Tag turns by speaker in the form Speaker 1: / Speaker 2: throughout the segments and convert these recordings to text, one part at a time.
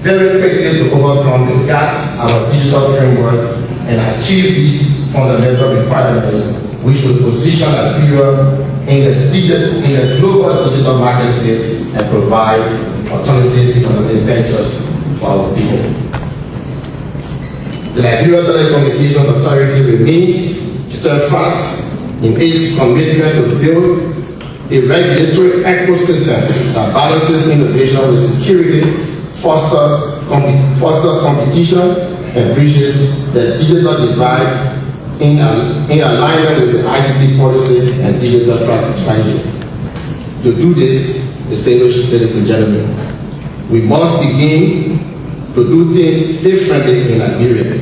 Speaker 1: very quickly to overcome the gaps in our digital framework and achieve these fundamental requirements, which will position Liberia in the global digital marketplace and provide alternative economic ventures for our people. The Liberia Telecommunications Authority remains steadfast in its commitment to build a regulatory ecosystem that balances innovation with security, fosters competition, and bridges the digital divide in alignment with the ICT policy and digital strategy. To do this, distinguished ladies and gentlemen, we must begin to do things differently in Liberia.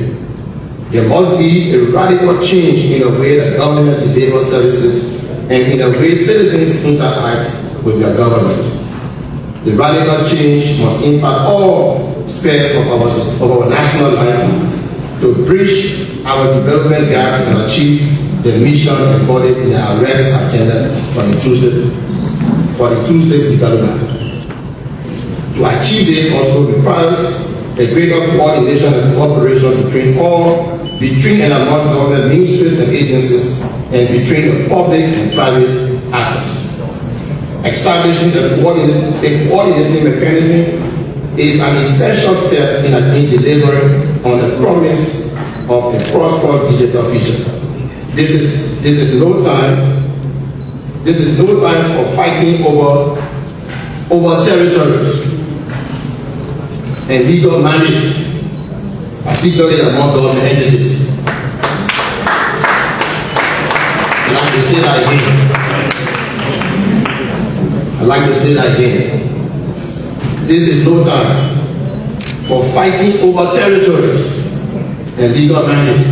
Speaker 1: There must be a radical change in the way that government delivers services and in the way citizens interact with their government. The radical change must impact all aspects of our national life to bridge our development gaps and achieve the mission embodied in the arrest agenda for inclusive development. To achieve this also requires a greater coordination and cooperation between and among government ministries and agencies and between the public and private actors. Establishing a coordinating mechanism is an essential step in delivering on the promise of a prosperous digital future. This is no time for fighting over territories and legal mandates, particularly among government entities. I'd like to say that again. This is no time for fighting over territories and legal mandates,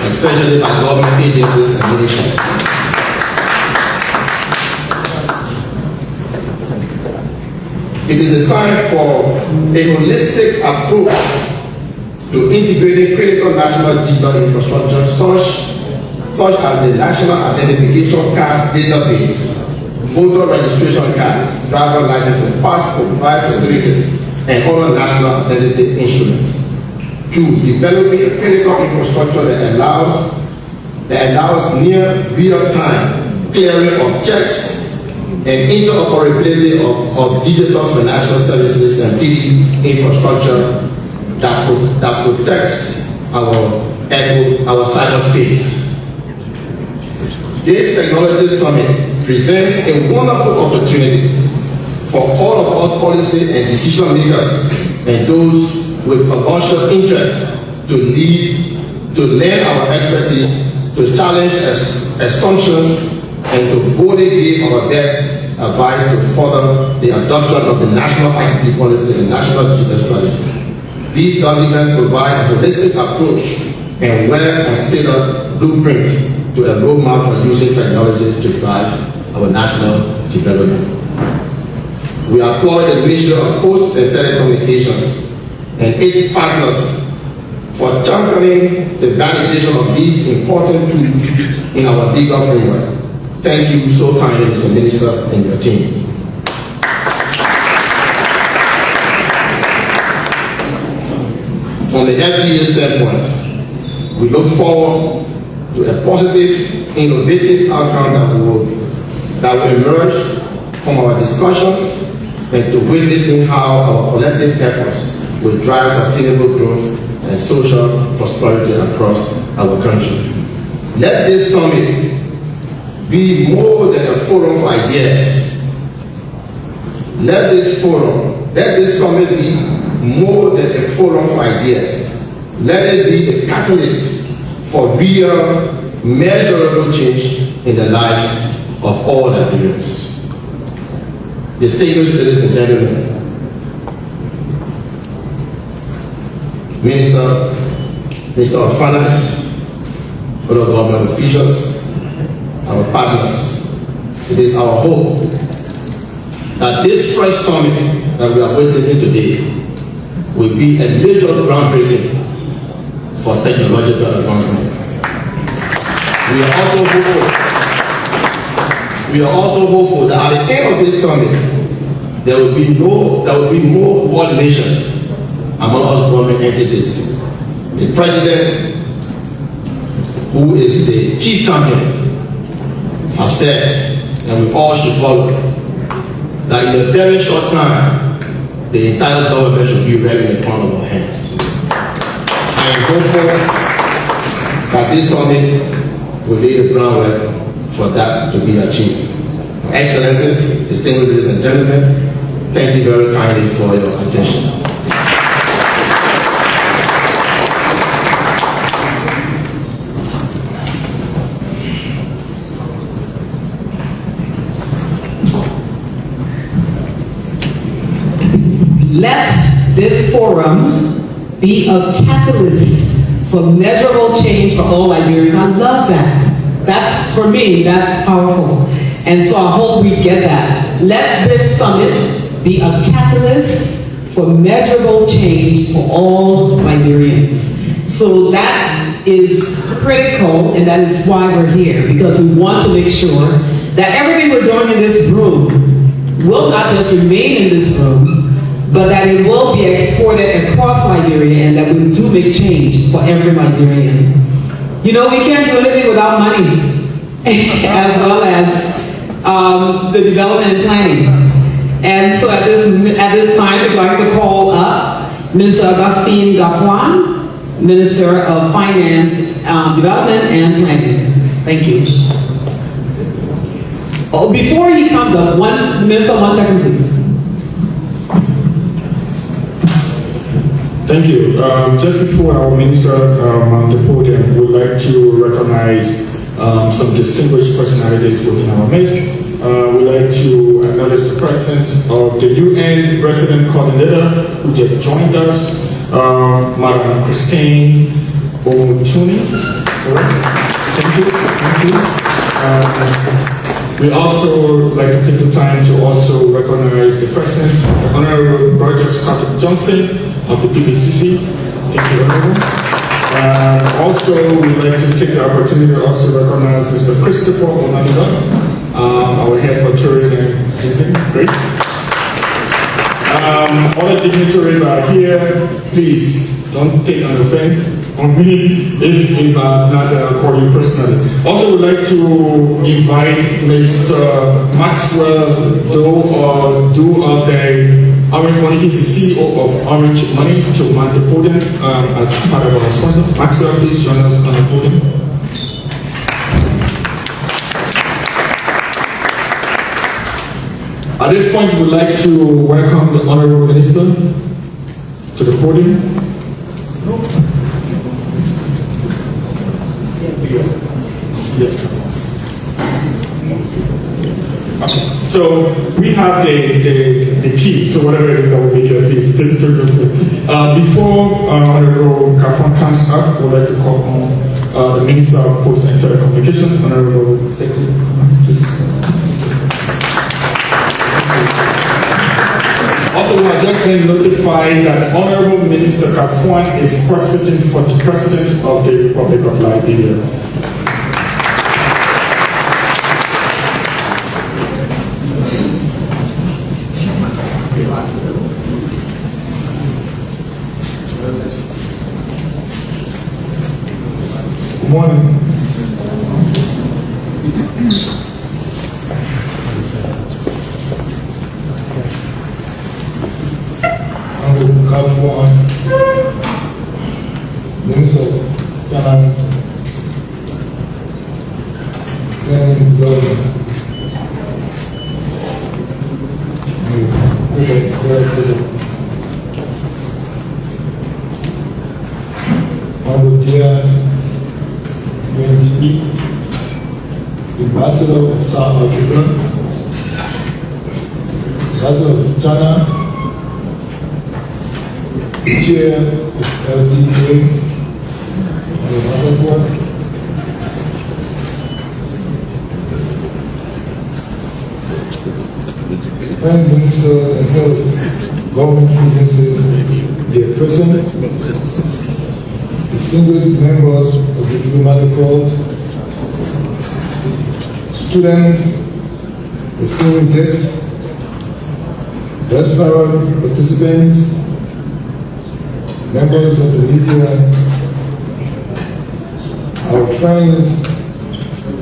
Speaker 1: especially by government agencies and ministries. It is a time for a holistic approach to integrating critical national digital infrastructure such as the National Identification Cards Database, voter registration cards, driver licenses, passport, life certificates, and other national identity instruments. 2. Developing a critical infrastructure that allows near real-time clearing of checks and interoperability of digital financial services and TD infrastructure that protects our cyberspace. This technology summit presents a wonderful opportunity for all of us policy and decision makers and those with commercial interest to lend our expertise, to challenge assumptions, and to boldly give our best advice to further the adoption of the national ICT policy and national digital strategy. These documents provide a holistic approach and well-considered blueprint to a roadmap for using technology to drive our national development. We applaud the Ministry of Posts and Telecommunications and its partners for championing the validation of these important tools in our legal framework. Thank you so kindly, Mr. Minister, and your team. From the FTA standpoint, we look forward to a positive, innovative outcome that will emerge from our discussions and to witnessing how our collective efforts will drive sustainable growth and social prosperity across our country. Let this summit be more than a forum for ideas. Let this summit be more than a forum for ideas. Let it be the catalyst for real, measurable change in the lives of all Liberians. Distinguished ladies and gentlemen, Minister of Finance, other government officials, our partners, it is our hope that this first summit that we are witnessing today will be a major groundbreaking for technological advancement. We are also hopeful that at the end of this summit, there will be more coordination coordination among us government entities. The president, who is the chief champion, have said that we all should follow, that in a very short time, the entire government should be ready in the palm of our hands. I am hopeful that this summit will lay the groundwork for that to be achieved. Excellencies, distinguished ladies and gentlemen, thank you very kindly for your attention.
Speaker 2: Let this forum be a catalyst for measurable change for all Liberians. I love that. That's, for me, that's powerful. And so I hope we get that. Let this summit be a catalyst for measurable change for all Liberians. So that is critical, and that is why we're here, because we want to make sure that everything we're doing in this room will not just remain in this room, but that it will be exported across Liberia, and that we do make change for every Liberian. You know, we can't do anything without money, as well as the development and planning. And so at this time, we'd like to call up Minister Augustine Gafwan, Minister of Finance, Development and Planning. Thank you. Oh, before he comes up, Minister, 1 second, please.
Speaker 3: Thank you. Just before our minister on the podium, we would like to recognize some distinguished personalities within our midst. We'd like to acknowledge the presence of the UN resident coordinator who just joined us, Madam Christine Omutuni. Thank you. Thank you. We also like to take the time to also recognize the presence of Honorable Roger Scott Johnson of the PBCC. Thank you, Honorable. Also, we'd like to take the opportunity to also recognize Mr. Christopher Onaniga, our head for tourism and visiting. Great. All the dignitaries are here. Please don't take an offense on me if I'm not calling you personally. Also, we'd like to invite Mr. Maxwell Do of the Orange Money. He's the CEO of Orange Money to man the podium as part of our sponsor. Maxwell, please join us on the podium. At this point, we would like to welcome the Honorable Minister to the podium. Okay. So we have the key. So whatever it is that will be here, please take it. Before Honorable Gafwan comes up, we'd like to call on the Minister of Posts and Telecommunications, Honorable Secretary, please. Also, we have just been notified that Honorable Minister Gafwan is President for the President of the Republic of Liberia.
Speaker 4: Good morning. Gafwan, Minister of Finance and Development. Honorable Dear UNDP, Ambassador of South Africa, Ambassador of China, Chair of LTA, Prime Minister and Head of Government Agency, dear President, distinguished members of the diplomatic corps, students, esteemed guests, restaurant participants, members of the media, our friends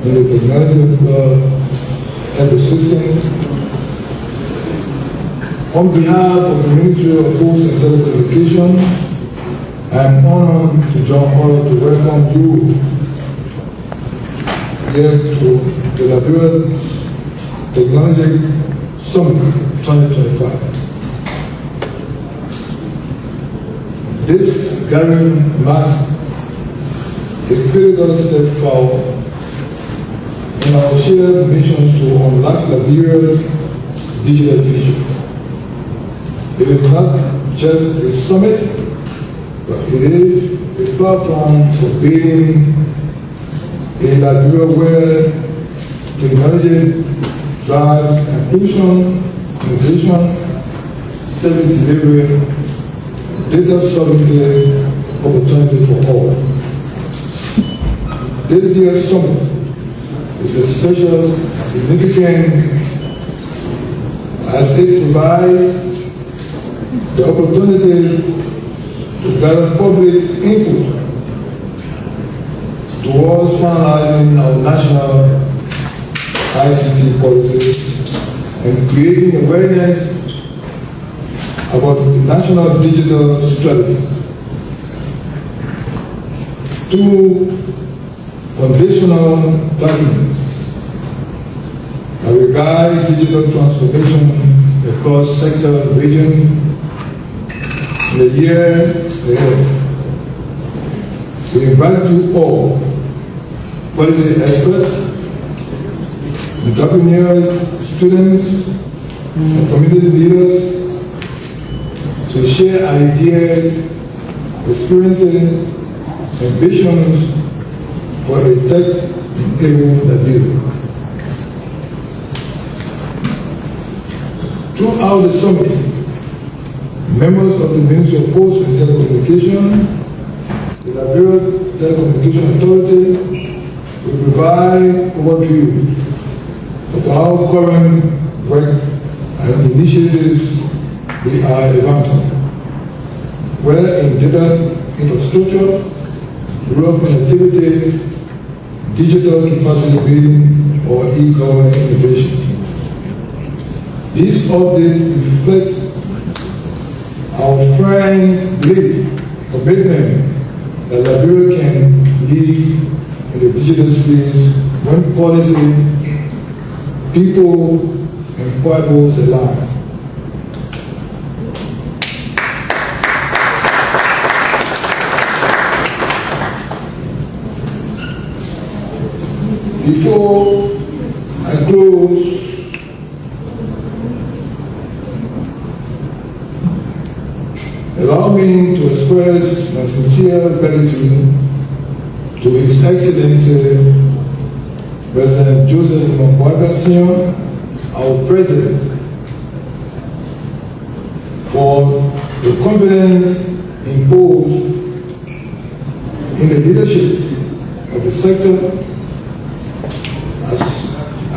Speaker 4: in the technology ecosystem. On behalf of the Ministry of Posts and Telecommunications, I am honored to welcome you here to the Liberia Technology Summit 2025. This gathering marks a critical step forward in our shared mission to unlock Liberia's digital future. It is not just a summit, but it is a platform for building a Liberia where technology drives inclusion, innovation, service delivery, data sovereignty, opportunity for all. This year's summit is especially significant as it provides the opportunity to gather public input towards finalizing our national ICT policy and creating awareness about the national digital strategy. Two foundational documents that will guide digital transformation across sector and region in the year ahead. We invite you all, policy experts, entrepreneurs, students, and community leaders to share ideas, experiences, and visions for a tech-enabled Liberia. Throughout the summit, members of the Ministry of Posts and Telecommunications, the Liberia Telecommunication Authority, will provide overview of our current work and initiatives we are advancing, whether in data infrastructure, rural connectivity, digital capacity building, or e-government innovation. These updates reflect our friends' belief, commitment that Liberia can lead in the digital space when policy, people, and purpose align. Before I close, allow me to express my sincere gratitude to His Excellency President Joseph Mwanga Sr., our President, for the confidence imposed in the leadership of the sector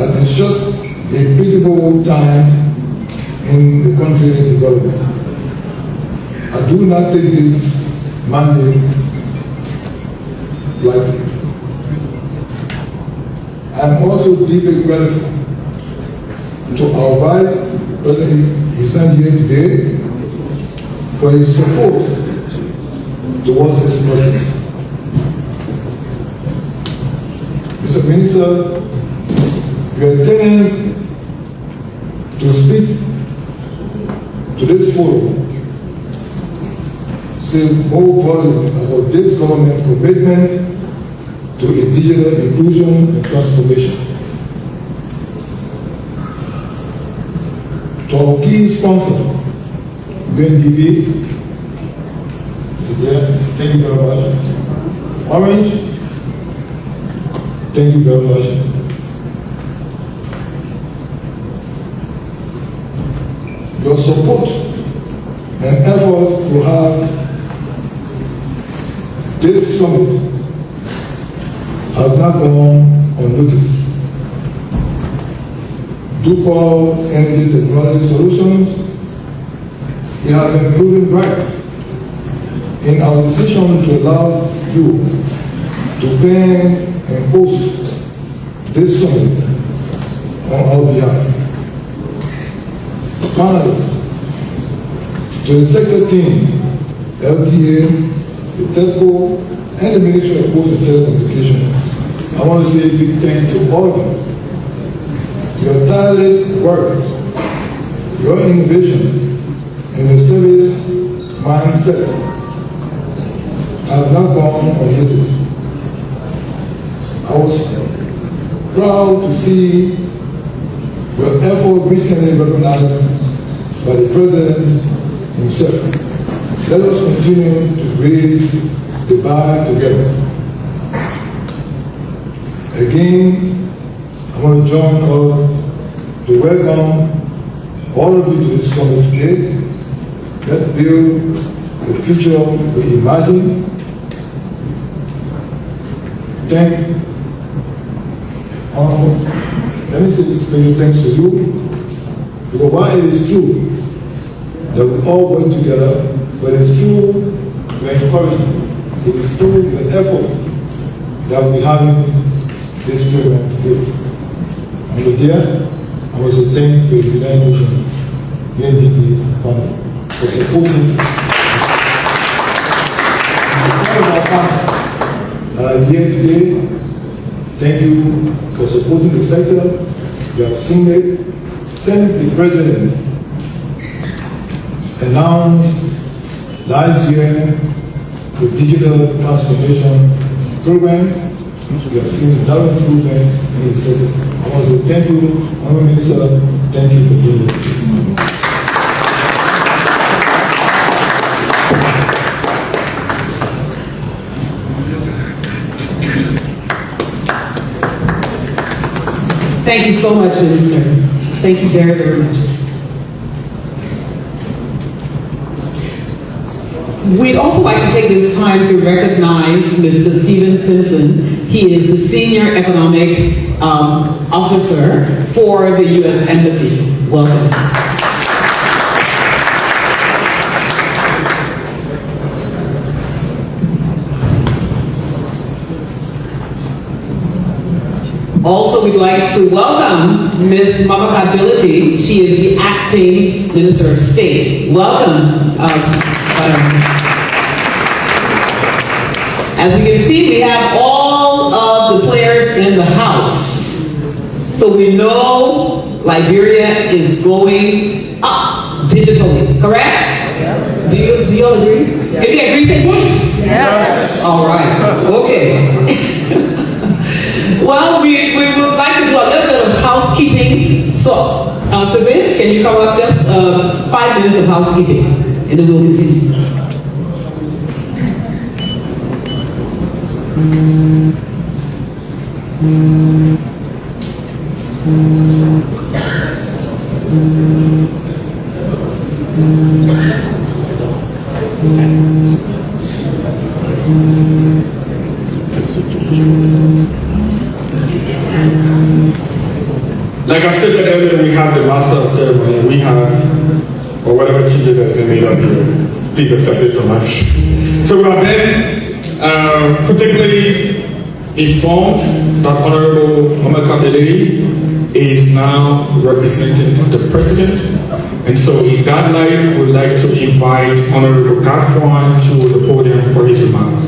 Speaker 4: as it shot a pivotal time in the country's development. I do not take this mandate lightly. I am also deeply grateful to our Vice President, he is not here today, for his support towards this process. Mr. Minister, your attendance to speak to this forum say more volume about this government commitment to digital inclusion and transformation. To our key sponsor, UNDP, thank you very much. Orange, thank you very much. Your support and effort to have this summit has not gone unnoticed. Dual Energy Technology Solutions, we have been proven right in our decision to allow you to plan and host this summit on our behalf. Finally, to the sector team, LTA, the TEPCO, and the Ministry of Post and Telecommunication, I want to say a big thanks to all of you. Your tireless work, your innovation, and your service mindset have not gone unnoticed. I was proud to see your effort recently recognized by the President himself. Let us continue to raise the bar together. Again, I want to join all to welcome all of you to this summit today. Let's build the future we imagine. Let me say this many thanks to you, because while it is true that we all work together, but it's true your encouragement, it is true your effort that we'll be having this program today. And with that, I want to thank the United Nations UNDP family for supporting all of our partners that are here today. Thank you for supporting the sector. You have seen it. Since the President announced last year the digital transformation programs, we have seen a lot of improvement in the sector. I want to say thank you, Honorable Minister. Thank you for doing it.
Speaker 2: Thank you so much, Minister. Thank you very, very much. We'd also like to take this time to recognize Mr. Stephen Simpson. He is the Senior Economic Officer for the U.S. Embassy. Welcome. Also, we'd like to welcome Ms. Mamaka Ability. She is the Acting Minister of State. Welcome. As you can see, we have all of the players in the house. So we know Liberia is going up digitally, correct? Yeah. Do you all agree? Yeah. If you agree, say yes. Yes. All right. Okay. Well, we would like to do a little bit of housekeeping. So, Sabine, can you come up just 5 minutes of housekeeping, and then we'll continue.
Speaker 3: Like I stated earlier, we have the master of ceremony. We have, or whatever changes that's been made up here, please accept it from us. So we have been particularly informed that Honorable Mamaka Ability is now representing the President. And so in that light, we would like to invite Honorable Kafwan to the podium for his remarks.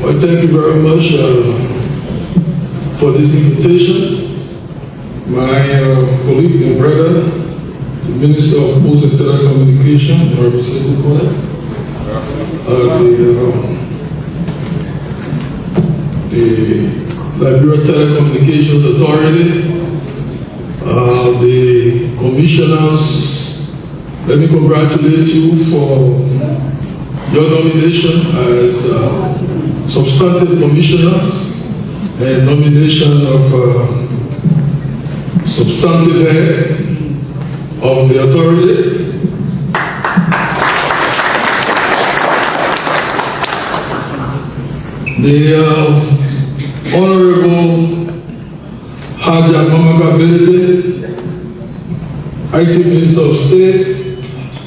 Speaker 5: Well, thank you very much for this invitation. My colleague and brother, the Minister of Post and Telecommunication, the Liberia Telecommunications Authority, the commissioners, let me congratulate you for your nomination as substantive commissioners and nomination of substantive head of the authority. the Honorable Haja Mamaka Benedict, IT Minister of State,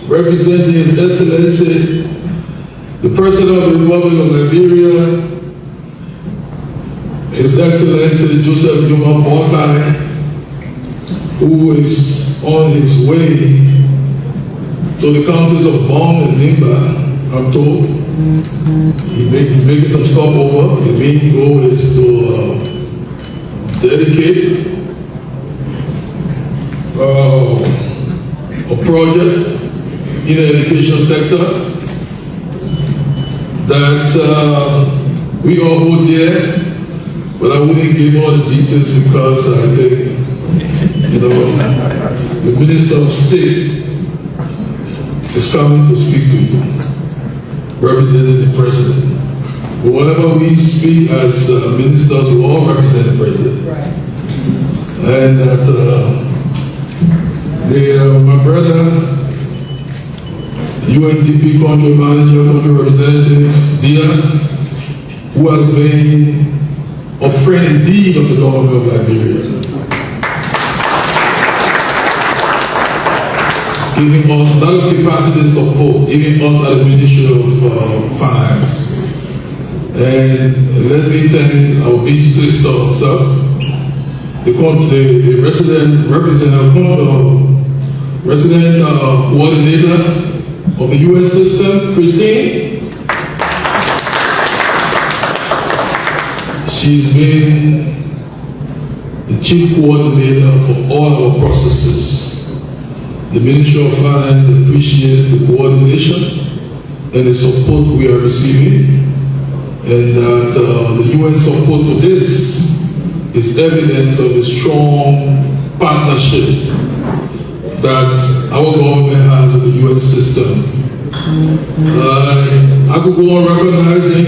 Speaker 5: representing His Excellency, the President of the Republic of Liberia, His Excellency Joseph Juma Boakai, who is on his way to the counties of Bong and Nimba, I'm told. He's making some stopover. The main goal is to dedicate a project in the education sector that we all vote there, but I wouldn't give all the details because I think, the Minister of State is coming to speak to you, representing the President. But whenever we speak as ministers, we all represent the President. Right. And that my brother, UNDP country manager, country representative, Dia, who has been a friend indeed of the government of Liberia, giving us a lot of capacity and support, giving us at the Ministry of Finance. And let me thank our big sister herself, the resident coordinator of the UN system, Christine. She's been the chief coordinator for all our processes. The Ministry of Finance appreciates the coordination and the support we are receiving, and that the UN support to this is evidence of a strong partnership that our government has with the UN system. I could go on recognizing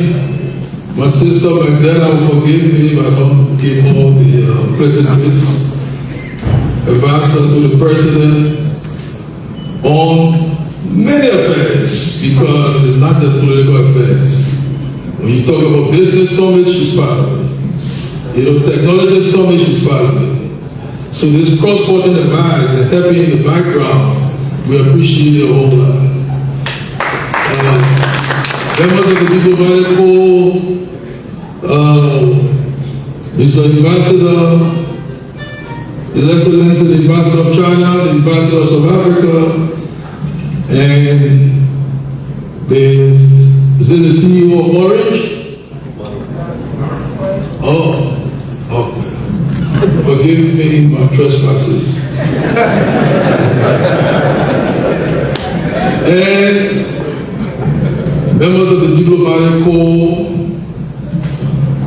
Speaker 5: my sister back then. I will forgive me if I don't give all the pleasantries. Ambassador to the President on many affairs, because it's not just political affairs. When you talk about business summit, she's part of it. Technology summit, she's part of it. So this cross-border divide and helping in the background, we appreciate it a whole lot. Members of the diplomatic corps, Mr. Ambassador, His Excellency the Ambassador of China, the Ambassador of South Africa, and the CEO of Orange. Forgive me my trespasses. And members of the diplomatic corps,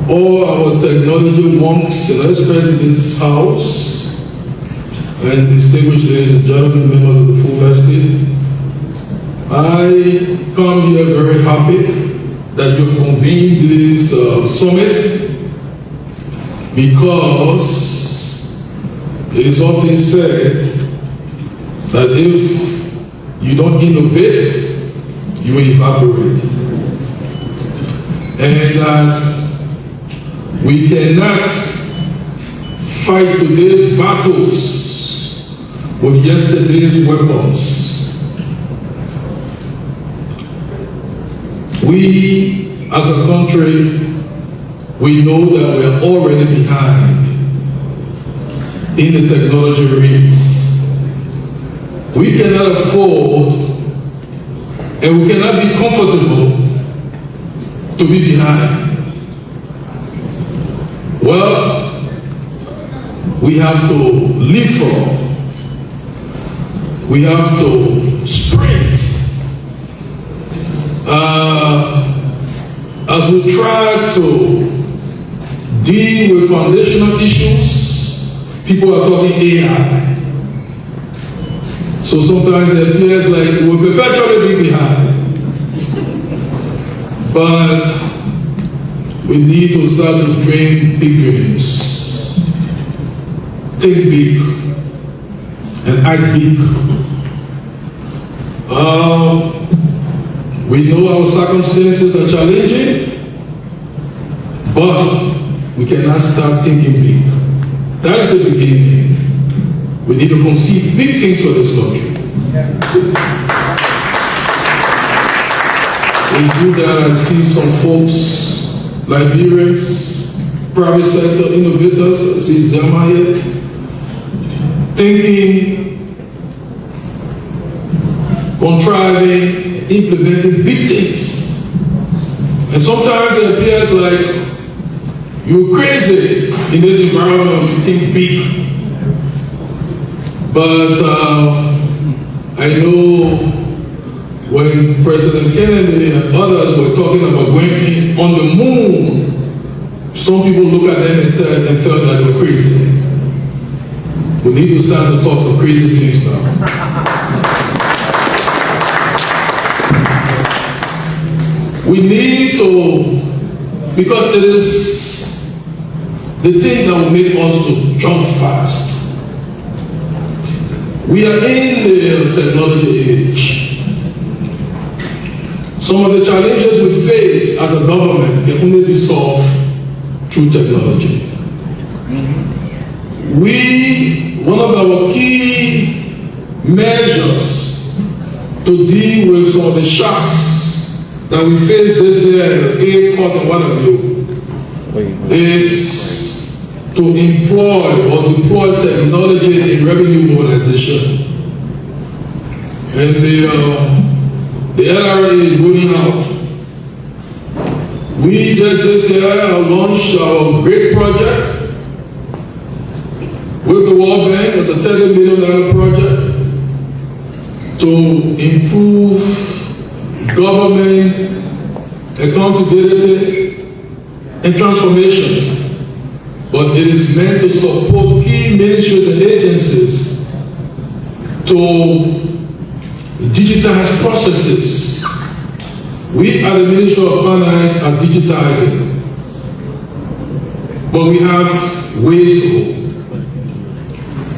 Speaker 5: all our technology monks and experts in this house, and distinguished ladies and gentlemen, members of the full festive, I come here very happy that you've convened this summit, because it is often said that if you don't innovate, you will evaporate. And that we cannot fight today's battles with yesterday's weapons. We, as a country, we know that we are already behind in the technology race. We cannot afford, and we cannot be comfortable to be behind. Well, we have to leapfrog. We have to sprint. As we try to deal with foundational issues, people are talking AI. So sometimes it appears like we'll perpetually be behind. But we need to start to dream big dreams. Think big and act big. We know our circumstances are challenging, But we cannot start thinking big. That's the beginning. We need to conceive big things for this country. In do that, I see some folks, Liberians, private sector innovators, I see Zama here, thinking, contriving, implementing big things. And sometimes it appears like you're crazy in this environment when you think big. But I know when President Kennedy and others were talking about going on the moon, some people look at them and felt that they were crazy. We need to start to talk some crazy things now. We need to, because it is the thing that will make us to jump fast. We are in the technology age. Some of the challenges we face as a government can only be solved through technology. One of our key measures to deal with some of the shocks that we face this year, and what have you, is to employ or deploy technology in revenue mobilization. And the LRA is rolling out. We just this year launched our great project with the World Bank. It's a $30 million project to improve government accountability and transformation. But it is meant to support key ministries and agencies to digitize processes. We at the Ministry of Finance are digitizing, but we have ways to go.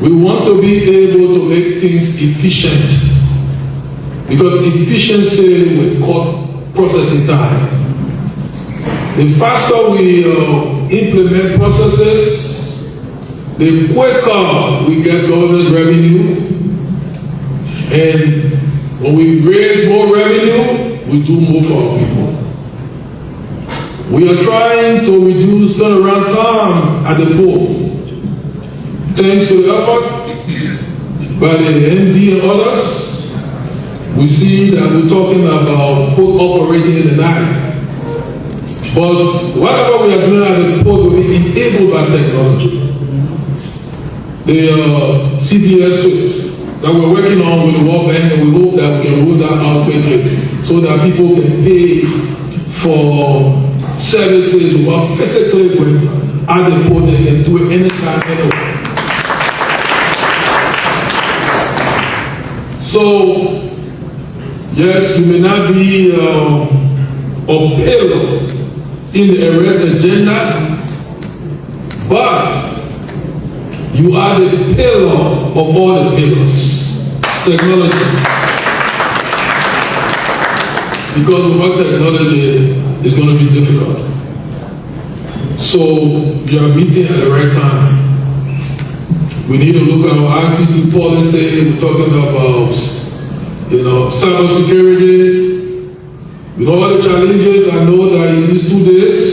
Speaker 5: We want to be able to make things efficient, because efficiency will cut processing time. The faster we implement processes, the quicker we get government revenue. And when we raise more revenue, we do more for our people. We are trying to reduce turnaround time at the port. Thanks to the effort by the MD and others, we see that we're talking about port operating in the night. But whatever we are doing at the port will be enabled by technology. The CBS suite that we're working on with the World Bank, and we hope that we can roll that out quickly so that people can pay for services without physically going at the port. They can do it anytime, anywhere. So, yes, you may not be a pillar in the arrest agenda, but you are the pillar of all the pillars. Technology. Because without technology, it's going to be difficult. So you are meeting at the right time. We need to look at our ICT policy. We're talking about, cybersecurity. With all the challenges, I know that in these 2 days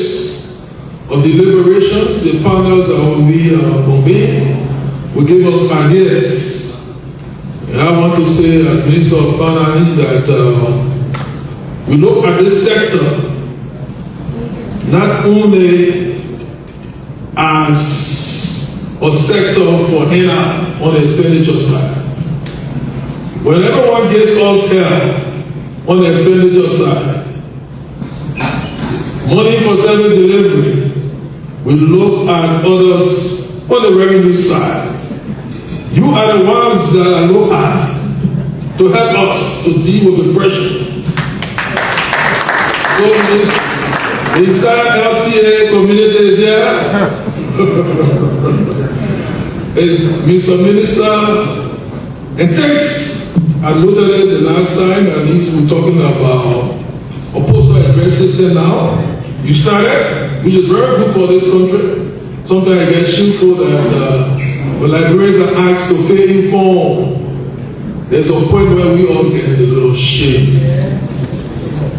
Speaker 5: of deliberations, the panels that will be convened will give us ideas. And I want to say, as Minister of Finance, that we look at this sector not only as a sector for HENA on the expenditure side. When everyone gets us help on the expenditure side, money for service delivery, we look at others on the revenue side. You are the ones that I look at to help us to deal with the pressure. So the entire LTA community is here. Mr. Minister, and thanks. I noted it the last time, and we're talking about a postal address system now. You started? which is very good for this country. Sometimes I get shameful that when Liberians are asked to fill in form, there's a point where we all get a little shame.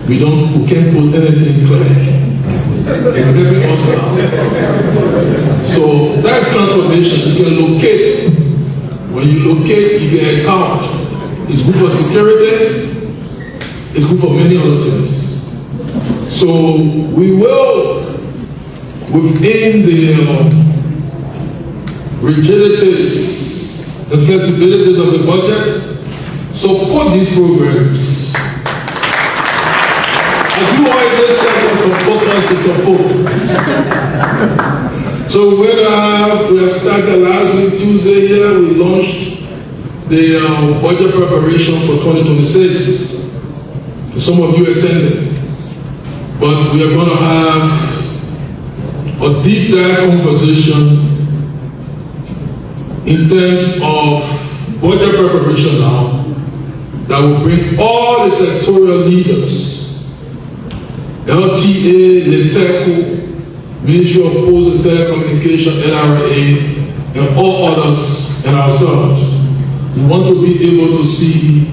Speaker 5: We can't put anything clear. So that's transformation. You can locate. When you locate, you can account. It's good for security. It's good for many other things. So we will, within the rigidities, the flexibilities of the budget, support these programs. As you always say, support us to support. So we have started last week, Tuesday here, we launched the budget preparation for 2026. Some of you attended. But we are going to have a deep dive conversation in terms of budget preparation now that will bring all the sectorial leaders, LTA, LETECO, Ministry of Post and Telecommunication, NRA, and all others, and ourselves. We want to be able to see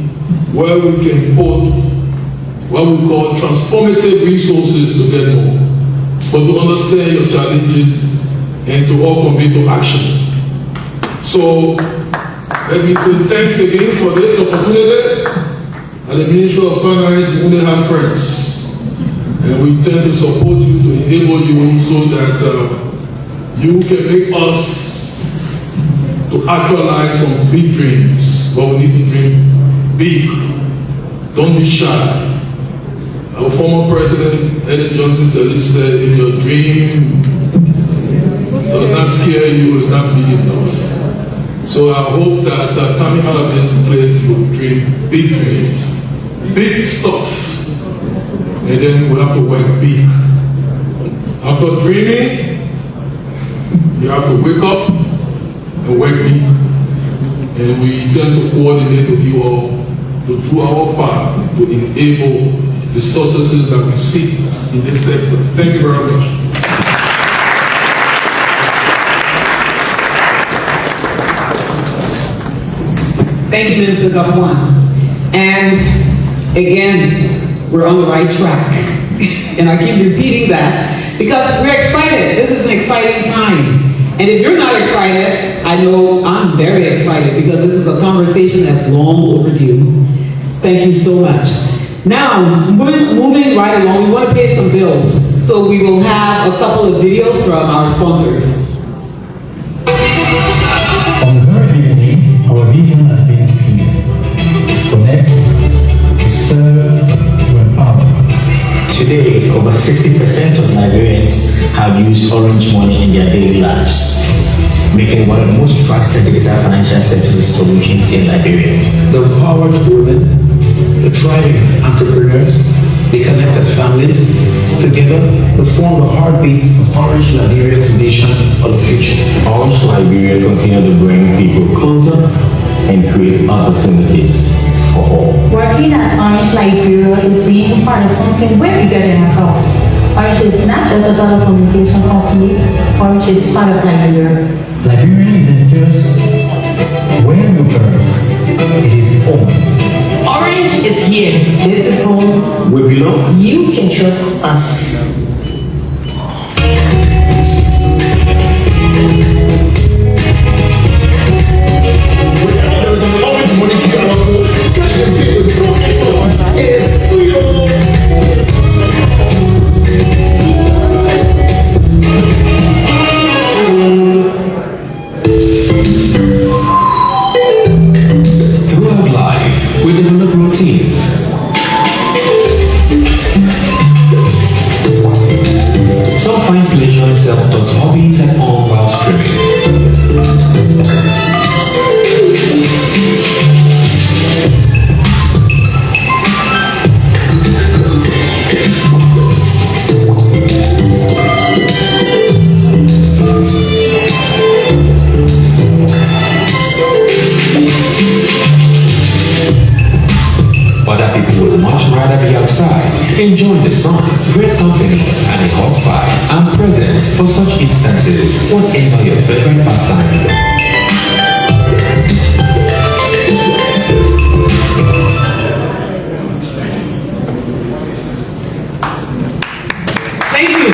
Speaker 5: where we can put what we call transformative resources to get more, but to understand your challenges and to all commit to action. So, let me say thanks again for this opportunity. At the Ministry of Finance, we only have friends. And we tend to support you, to enable you so that you can make us to actualize some big dreams. But we need to dream big. Don't be shy. Our former president, Ellen Johnson Sirleaf, said, if your dream does not scare you, it's not big enough. So I hope that coming out of this place, you will dream big dreams, big stuff. And then we have to work big. After dreaming, you have to wake up and work big. And we tend to coordinate with you all to do our part to enable the successes that we seek in this sector. Thank you very much.
Speaker 2: Thank you, Minister Gafwan. And again, we're on the right track. And I keep repeating that because we're excited. This is an exciting time. And if you're not excited, I know I'm very excited because this is a conversation that's long overdue. Thank you so much. Now, moving right along, we want to pay some bills. So we will have a couple of videos from our sponsors.
Speaker 6: From the very beginning, our vision has been clear. Connect, to serve, to empower.
Speaker 7: Today, over 60% of Nigerians have used Orange Money in their daily lives, making one of the most trusted digital financial services solutions in Liberia.
Speaker 8: The empowered women, the thriving entrepreneurs, the connected families, together they form the heartbeat of Orange Liberia's vision for the future.
Speaker 9: Orange Liberia continue to bring people closer and create opportunities for all.
Speaker 10: Working at Orange Liberia is being part of something way bigger than ourselves. Orange is not just a telecommunication company, Orange is part of Liberia.
Speaker 6: Liberia isn't just where you birds, it is home.
Speaker 10: Orange is here. This is home.
Speaker 7: We belong.
Speaker 10: You can trust us.
Speaker 11: Throughout life, we develop routines. Some find pleasure in self-taught hobbies and all while streaming. Other people would much rather be outside, enjoying the sun, great company, and a hot pie. I'm present for such instances, whatever your favorite pastime.
Speaker 2: Thank you.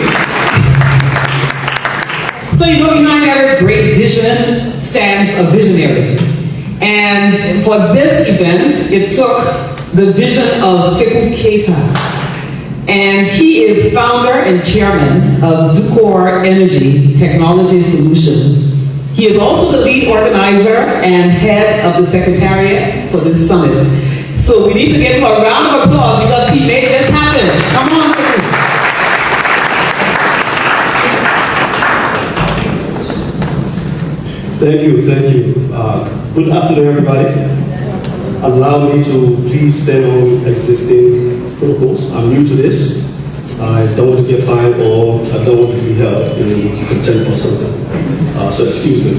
Speaker 2: So you know, behind every great vision stands a visionary. And for this event, it took the vision of Sekou Keita. And he is founder and chairman of Ducor Energy Technology Solution. He is also the lead organizer and head of the secretariat for this summit. So we need to give him a round of applause because he made this happen. Come on, Sekou.
Speaker 12: Thank you. Good afternoon, everybody. Allow me to please stand on existing protocols. I'm new to this. I don't want to get fined or I don't want to be held in contempt or something. So excuse me.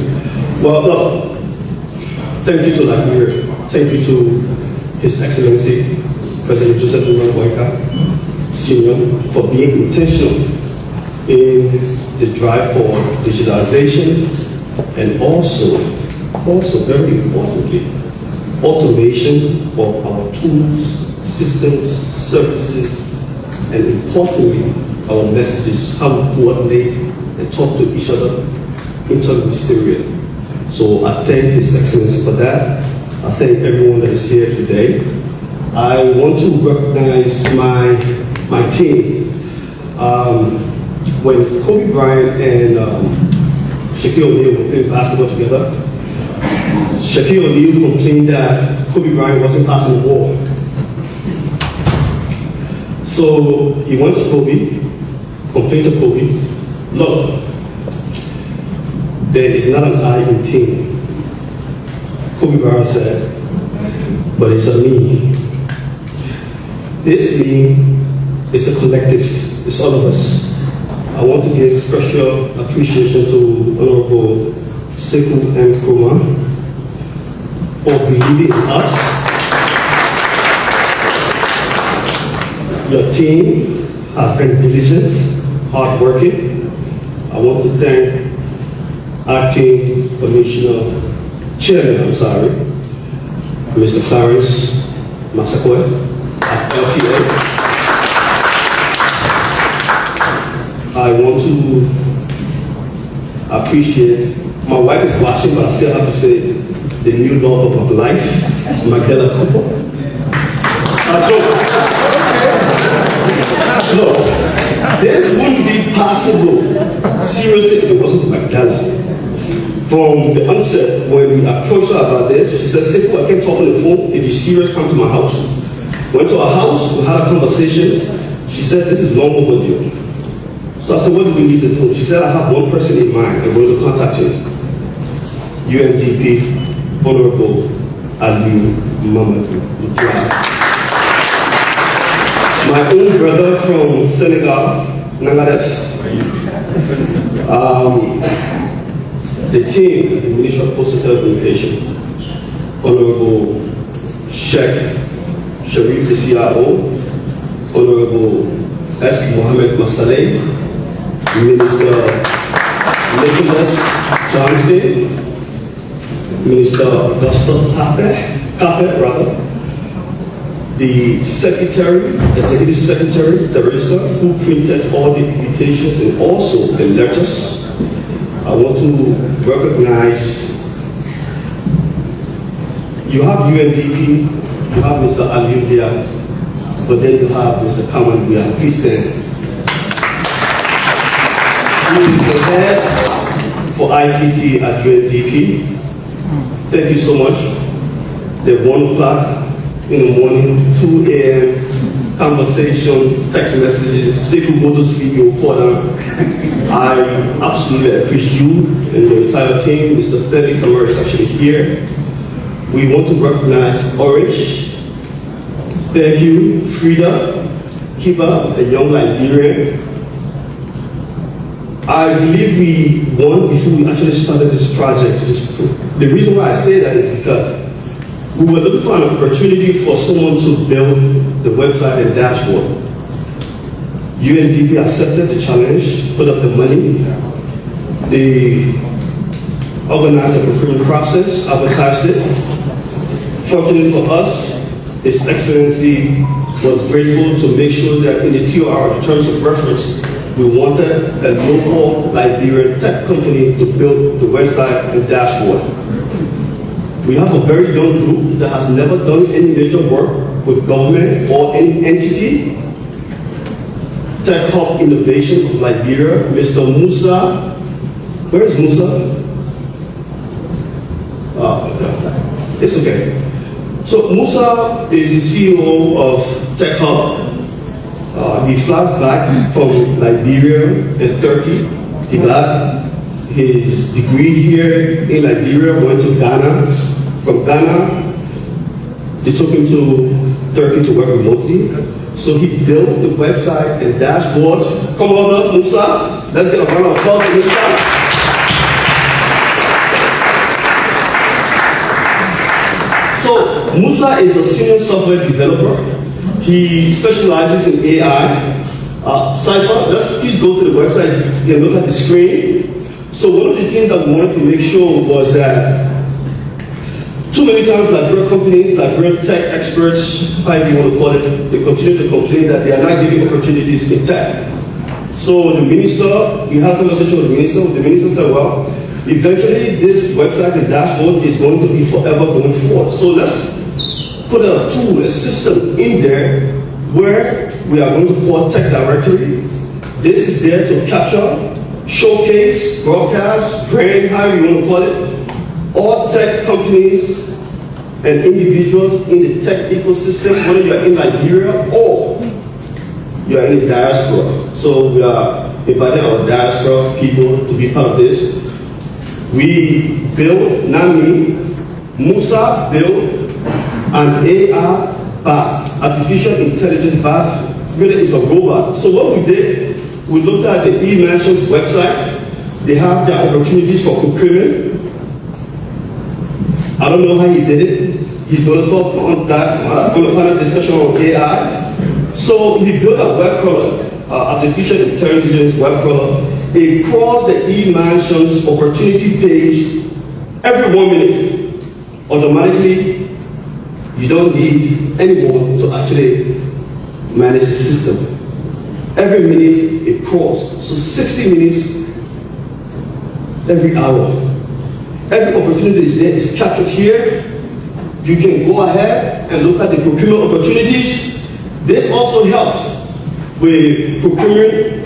Speaker 12: Well, look, thank you to Liberia. Thank you to His Excellency, President Joseph Boyka, Senior, for being intentional in the drive for digitalization and also very importantly, automation of our tools, systems, services, and importantly, our messages, how we coordinate and talk to each other inter-ministerial. So I thank His Excellency for that. I thank everyone that is here today. I want to recognize my team. When Kobe Bryant and Shaquille O'Neal were playing basketball together, Shaquille O'Neal complained that Kobe Bryant wasn't passing the ball. So he went to Kobe, complained to Kobe, look, there is not an I in team. Kobe Bryant said, but it's a me. This me is a collective, it's all of us. I want to give special appreciation to Honorable Sekou M. Nkrumah for believing in us. Your team has been diligent, hardworking. I want to thank Acting Chairman, Mr. Clarence Masakwe at LTA. I want to appreciate, my wife is watching, but I still have to say, the new love of my life, Magdala Cooper. Look, this wouldn't be possible, seriously, if it wasn't for Magdala. From the onset, when we approached her about this, she said, Sekou, I can't talk on the phone. If you're serious, come to my house. Went to her house, we had a conversation. She said, this is long overdue. So I said, what do we need to do? She said, I have one person in mind. I'm going to contact him. UNDP, Honorable Ali Mamadou. My own brother from Senegal, Nangadef. The team, the Ministry of Postal Telecommunication, Honorable Sheikh Sharif, the CIO, Honorable S. Mohammed Masaleh, Minister Nicholas Johnson, Minister Augusta Capet, the Secretary, Executive Secretary, Teresa, who printed all the invitations and also the letters. I want to recognize, you have UNDP, you have Mr. Ali there, but then you have Mr. Kaman here. Please stand. Who is the head for ICT at UNDP. Thank you so much. The 1 o'clock in the morning, 2 a.m. conversation, text messages, Sekou go to sleep, you for them. I absolutely appreciate you and your entire team. Mr. Stanley Kamara is actually here. We want to recognize Orange. Thank you, Frida, Kiba, a young Liberian. I believe we won before we actually started this project. The reason why I say that is because we were looking for an opportunity for someone to build the website and dashboard. UNDP accepted the challenge, put up the money. They organized a procurement process, advertised it. Fortunately for us, His Excellency was grateful to make sure that in the TOR, the terms of reference, we wanted a local Liberian tech company to build the website and dashboard. We have a very young group that has never done any major work with government or any entity. Tech Hub Innovation of Liberia, Mr. Musa. Where is Musa? It's okay. So Musa is the CEO of Tech Hub. He flies back from Liberia and Turkey. He got his degree here in Liberia, went to Ghana. From Ghana, they took him to Turkey to work remotely. So he built the website and dashboard. Come on up, Musa. Let's get a round of applause for Musa. So Musa is a senior software developer. He specializes in AI. Cypher, let's please go to the website. You can look at the screen. So one of the things that we wanted to make sure was that too many times Liberian companies, Liberian tech experts, however you want to call it, they continue to complain that they are not giving opportunities in tech. So the minister, you had a conversation with the minister said, well, eventually this website and dashboard is going to be forever going forward. So let's put a tool, a system in there where we are going to call tech directory. This is there to capture, showcase, broadcast, brand, however you want to call it, all tech companies and individuals in the tech ecosystem, whether you are in Liberia or you are in the diaspora. So we are inviting our diaspora people to be part of this. We built, not me, Musa built an AI bot, artificial intelligence bot. Really, it's a robot. So what we did, we looked at the eMansions website. They have their opportunities for procurement. I don't know how he did it. He's going to talk on that, on the panel discussion on AI. So he built a web crawler, artificial intelligence web crawler. It crawls the eMansions opportunity page every 1 minute. Automatically, you don't need anyone to actually manage the system. Every minute it crawls. So 60 minutes every hour. Every opportunity is there, is captured here. You can go ahead and look at the procurement opportunities. This also helps with procurement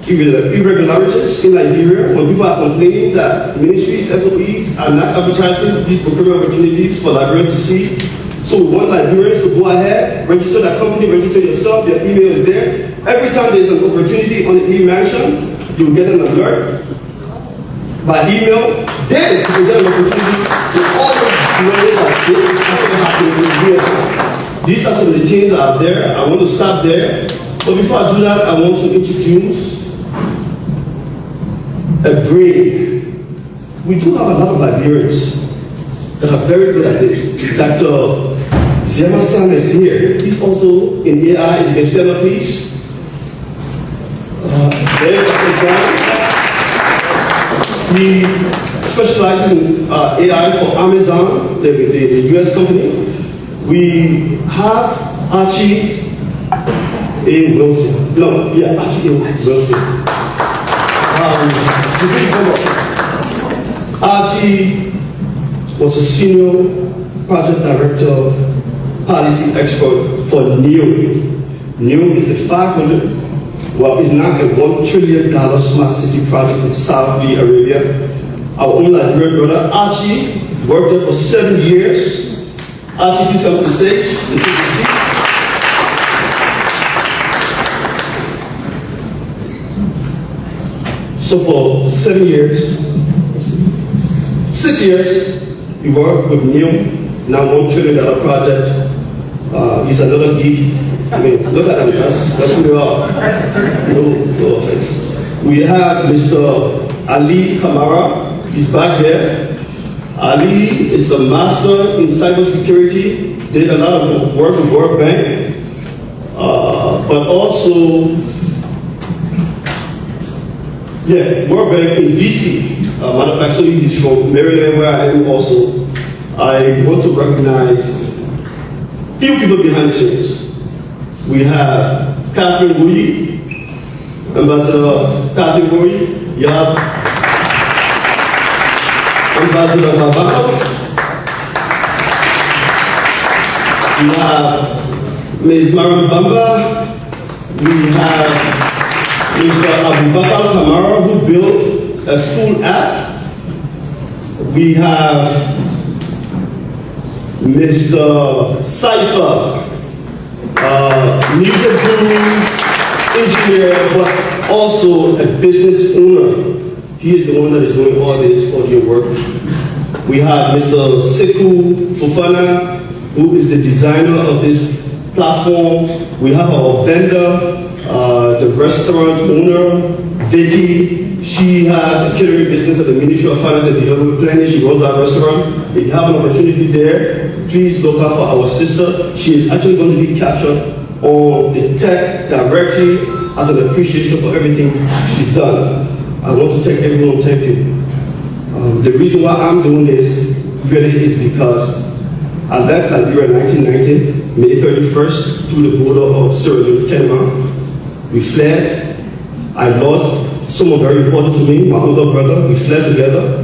Speaker 12: irregularities in Liberia when people are complaining that ministries, SOEs are not advertising these procurement opportunities for Liberians to see. So we want Liberians to go ahead, register that company, register yourself, your email is there. Every time there's an opportunity on the eMansion, you'll get an alert by email. Then you can get an opportunity to always know that this is actually happening in real time. These are some of the things that are there. I want to stop there. But before I do that, I want to introduce a brain. We do have a lot of Liberians that are very good at this. Dr. Zema-san is here. He's also in AI. You can stand up, please. There, Dr. Zema. He specializes in AI for Amazon, the US company. We have Archie A. Wilson. No, yeah, Archie A. Wilson. Archie was a senior project director, policy expert for NEO. NEO is the 500, well, it's now a $1 trillion smart city project in Saudi Arabia. Our own Liberian brother, Archie, worked there for 7 years. Archie, please come to the stage. So for 7 years, 6 years, we worked with NEO, now $1 trillion project. He's another geek. I mean, look at him, that's who we are. No offense. We have Mr. Ali Kamara, he's back there. Ali is a master in cybersecurity, did a lot of work with World Bank, but also, World Bank in DC. Matter of fact, so he's from Maryland, where I am also. I want to recognize few people behind the scenes. We have Catherine Bowie, Ambassador Catherine Bowie. You have Ambassador Barbados. We have Ms. Mariam Bamba. We have Mr. Abubakar Kamara, who built a school app. We have Mr. Cypher, music guru, engineer, but also a business owner. He is the one that is doing all this audio work. We have Mr. Sekou Fofana, who is the designer of this platform. We have our vendor, the restaurant owner, Vicky. She has a catering business at the Ministry of Finance and Development Planning. She runs our restaurant. If you have an opportunity there, please look out for our sister. She is actually going to be captured on the tech directory as an appreciation for everything she's done. I want to thank everyone. Thank you. The reason why I'm doing this really is because I left Liberia in 1990, May 31st, through the border of Sierra Leone, Kenya. We fled. I lost someone very important to me, my older brother. We fled together.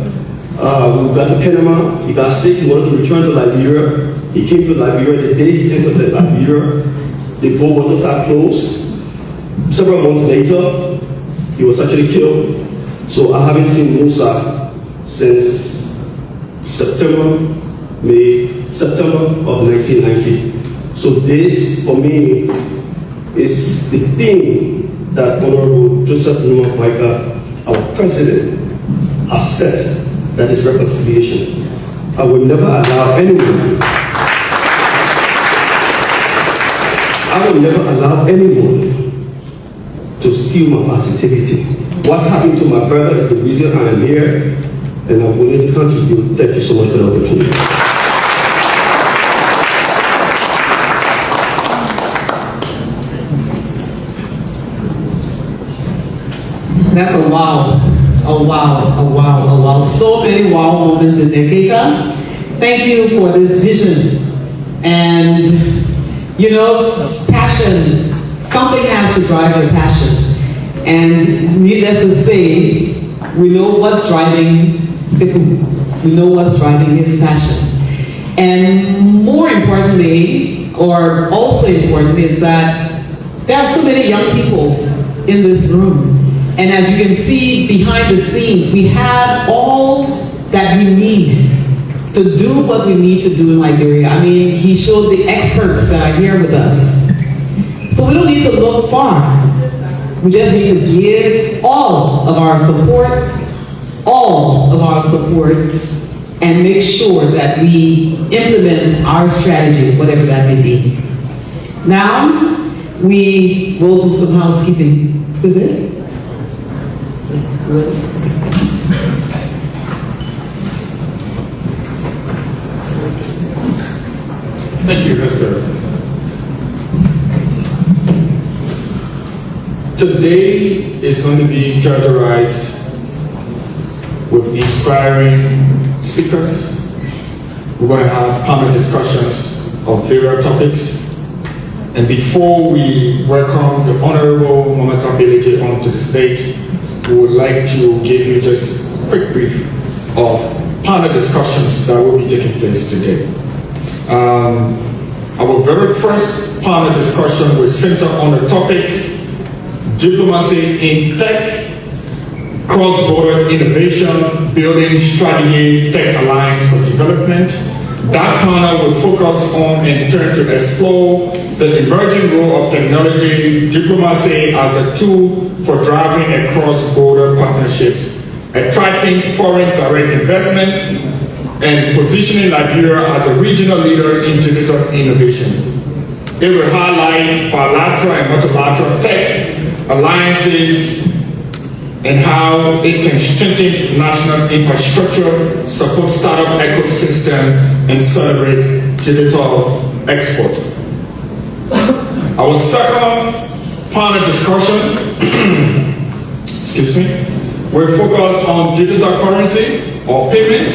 Speaker 12: We got to Panama. He got sick. He wanted to return to Liberia. He came to Liberia. The day he entered Liberia, the border started closed. Several months later, he was actually killed. So I haven't seen Musa since September of 1990. So this, for me, is the thing that Honorable Joseph Numa Maika, our president, has said, that is reconciliation. I will never allow anyone to steal my positivity. What happened to my brother is the reason I am here, and I'm willing to contribute. Thank you so much for the opportunity.
Speaker 2: That's a wow. So many wow moments in there, Keita. Thank you for this vision. And, passion. Something has to drive your passion. And needless to say, we know what's driving Sekou. We know what's driving his passion. And more importantly, or also important, is that there are so many young people in this room. And as you can see behind the scenes, we have all that we need to do what we need to do in Liberia. I mean, he showed the experts that are here with us. So we don't need to look far. We just need to give all of our support, and make sure that we implement our strategy, whatever that may be. Now, we will do some housekeeping. Is it?
Speaker 3: Thank you, Mr. Today is going to be characterized with inspiring speakers. We're going to have panel discussions of various topics. And before we welcome the Honorable Mama Kambelete onto the stage, we would like to give you just a quick brief of panel discussions that will be taking place today. Our very first panel discussion will center on the topic Diplomacy in Tech, Cross-Border Innovation, Building Strategy, Tech Alliance for Development. That panel will focus on and turn to explore the emerging role of technology diplomacy as a tool for driving cross-border partnerships, attracting foreign direct investment, and positioning Liberia as a regional leader in digital innovation. It will highlight bilateral and multilateral tech alliances and how it can strengthen national infrastructure, support startup ecosystem, and celebrate digital export. Our second panel discussion, excuse me, will focus on digital currency or payment,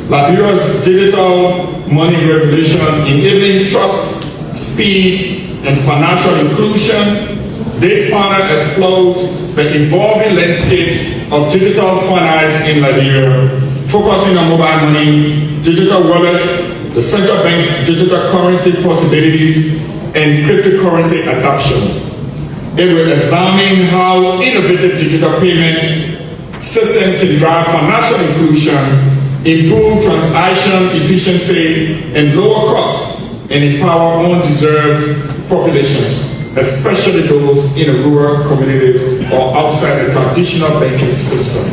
Speaker 3: Liberia's digital money revolution, enabling trust, speed, and financial inclusion. This panel explores the evolving landscape of digital finance in Liberia, focusing on mobile money, digital wallets, the central bank's digital currency possibilities, and cryptocurrency adoption. It will examine how innovative digital payment systems can drive financial inclusion, improve transaction efficiency and lower costs, and empower undeserved populations, especially those in rural communities or outside the traditional banking system.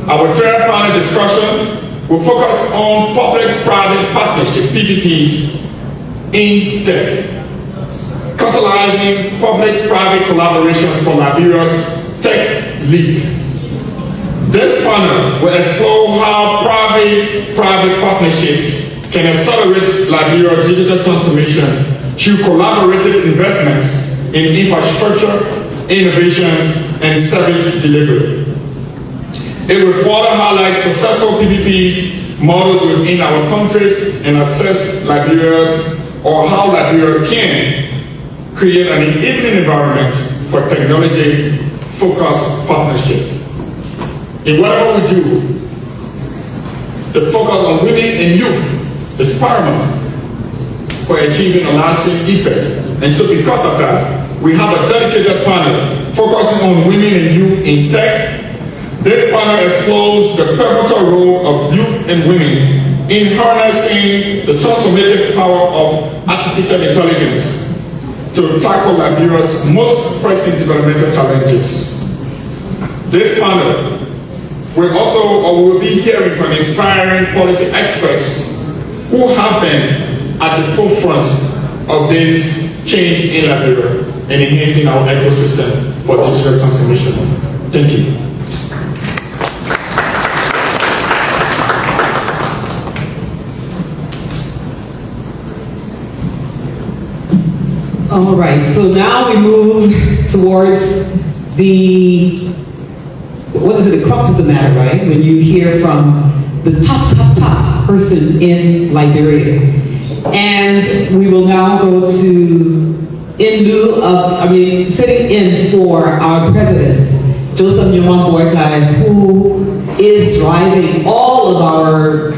Speaker 3: Our third panel discussion will focus on public-private partnership, PPPs, in tech, catalyzing public-private collaborations for Liberia's tech leap. This panel will explore how private partnerships can accelerate Liberia's digital transformation through collaborative investments in infrastructure, innovation, and service delivery. It will further highlight successful PPPs models within our countries and assess how Liberia can create an enabling environment for technology-focused partnership. In whatever we do, the focus on women and youth is paramount for achieving a lasting effect. And so because of that, we have a dedicated panel focusing on women and youth in tech. This panel explores the pivotal role of youth and women in harnessing the transformative power of artificial intelligence to tackle Liberia's most pressing developmental challenges. This panel will be hearing from inspiring policy experts who have been at the forefront of this change in Liberia and enhancing our ecosystem for digital transformation. Thank you.
Speaker 2: All right, so now we move towards the crux of the matter, right? When you hear from the top person in Liberia. And we will now go to, sitting in for our president, Joseph Nyoman Boykai, who is driving all of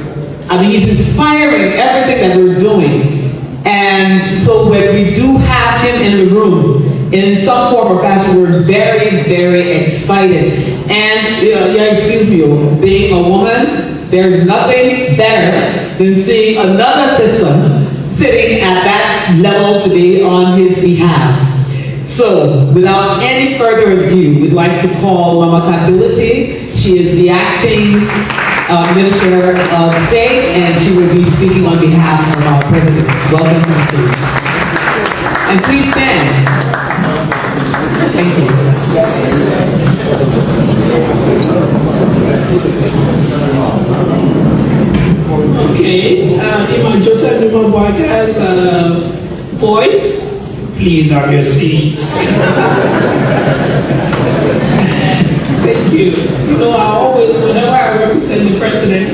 Speaker 2: he's inspiring everything that we're doing. And so when we do have him in the room, in some form or fashion, we're very, very excited. And, excuse me, being a woman, there's nothing better than seeing another system sitting at that level today on his behalf. So, without any further ado, we'd like to call Mama Kability. She is the acting Minister of State, and she will be speaking on behalf of our President. Welcome to the stage. And please stand. Thank you.
Speaker 13: Okay, Imam Joseph Nyoman Boykai's voice. Please have your seats. Thank you. Whenever I represent the president,